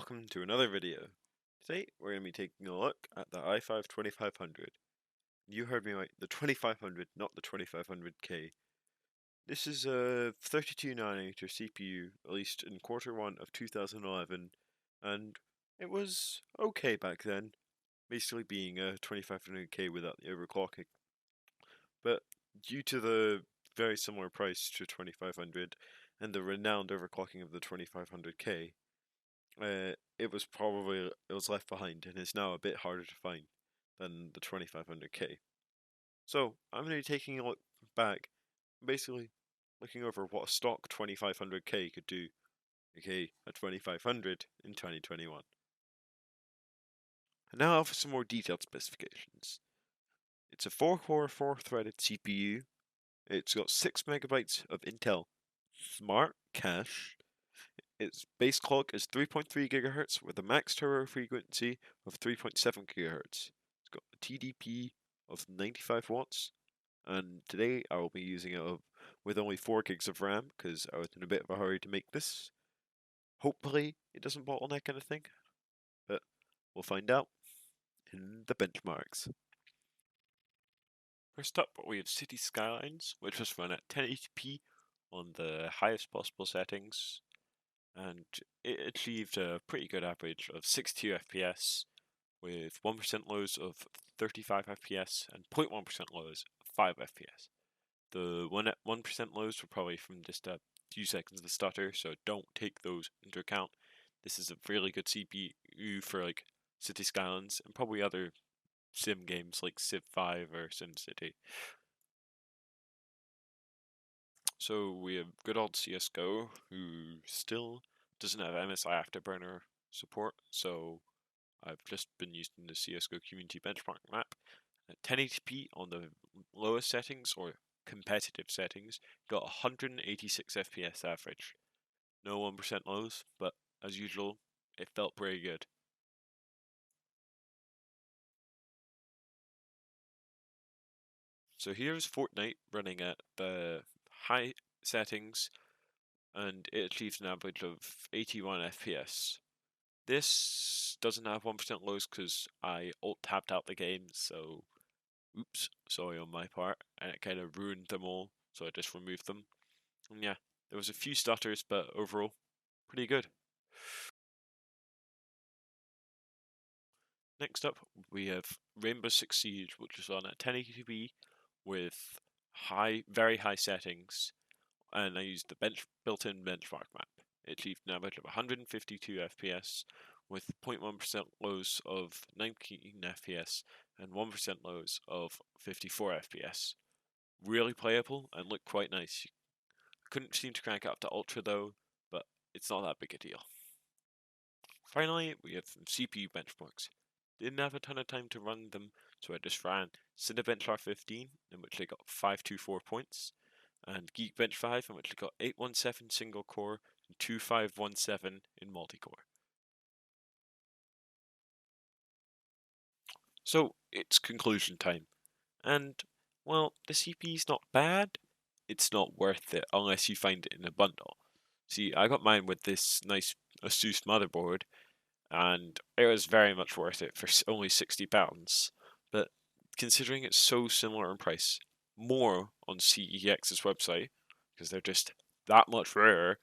welcome to another video. Today we're going to be taking a look at the i5 2500. You heard me right, the 2500, not the 2500K. This is a 32nm CPU, released in Q1 of 2011, and it was okay back then, basically being a 2500K without the overclocking. But due to the very similar price to 2500 and the renowned overclocking of the 2500K, it was left behind and is now a bit harder to find than the 2500K. So I'm going to be taking a look back, basically looking over what a stock 2500K could do, aka a 2500 in 2021. And now for some more detailed specifications. It's a 4-core, 4-threaded CPU. It's got 6 megabytes of Intel Smart Cache. Its base clock is 3.3 GHz with a max turbo frequency of 3.7 GHz. It's got a TDP of 95 watts, and today I will be using it with only 4 gigs of RAM because I was in a bit of a hurry to make this. Hopefully it doesn't bottleneck anything, but we'll find out in the benchmarks. First up, we have City Skylines, which was run at 1080p on the highest possible settings, and it achieved a pretty good average of 62 FPS with 1% lows of 35 FPS and 0.1% lows of 5 FPS. The 1% lows were probably from just a few seconds of the stutter, so don't take those into account. This is a really good CPU for like City Skylines and probably other sim games like Civ 5 or SimCity. So we have good old CSGO, who still doesn't have MSI Afterburner support, so I've just been using the CSGO community benchmark map. At 1080p on the lowest settings, or competitive settings, got 186 FPS average. No 1% lows, but as usual, it felt pretty good. So here's Fortnite running at the high settings, and it achieves an average of 81 FPS. This doesn't have 1% lows because I alt-tapped out the game, so oops, sorry on my part, and it kind of ruined them all, so I just removed them. And yeah, there was a few stutters, but overall, pretty good. Next up, we have Rainbow Six Siege, which is on at 1080p with very high settings, and I used the built-in benchmark map. It achieved an average of 152 FPS with 0.1% lows of 19 FPS and 1% lows of 54 FPS. Really playable and looked quite nice. Couldn't seem to crank it up to ultra though, but it's not that big a deal. Finally, we have some CPU benchmarks. Didn't have a ton of time to run them, so I just ran Cinebench 15, in which I got 524 points, and Geekbench 5, in which I got 817 single core and 2517 in multi-core. So it's conclusion time, and well, the CPU's not bad. It's not worth it unless you find it in a bundle. See, I got mine with this nice Asus motherboard, and it was very much worth it for only £60. But considering it's so similar in price, more on CEX's website, because they're just that much rarer,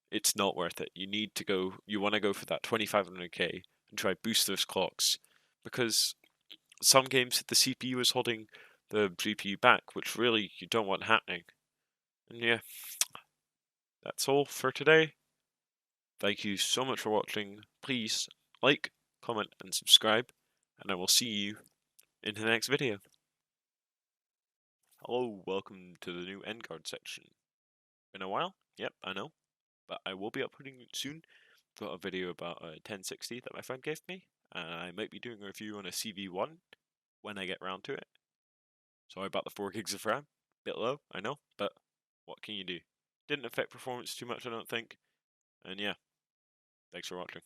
it's not worth it. You want to go for that 2500K and try boost those clocks, because some games the CPU is holding the GPU back, which really you don't want happening. And yeah, that's all for today. Thank you so much for watching. Please like, comment, and subscribe, and I will see you in the next video. Hello, welcome to the new endcard section. Been a while? Yep, I know, but I will be uploading soon. Got a video about a 1060 that my friend gave me, and I might be doing a review on a CV1 when I get round to it. Sorry about the 4 gigs of RAM. Bit low, I know, but what can you do? Didn't affect performance too much, I don't think. And yeah, thanks for watching.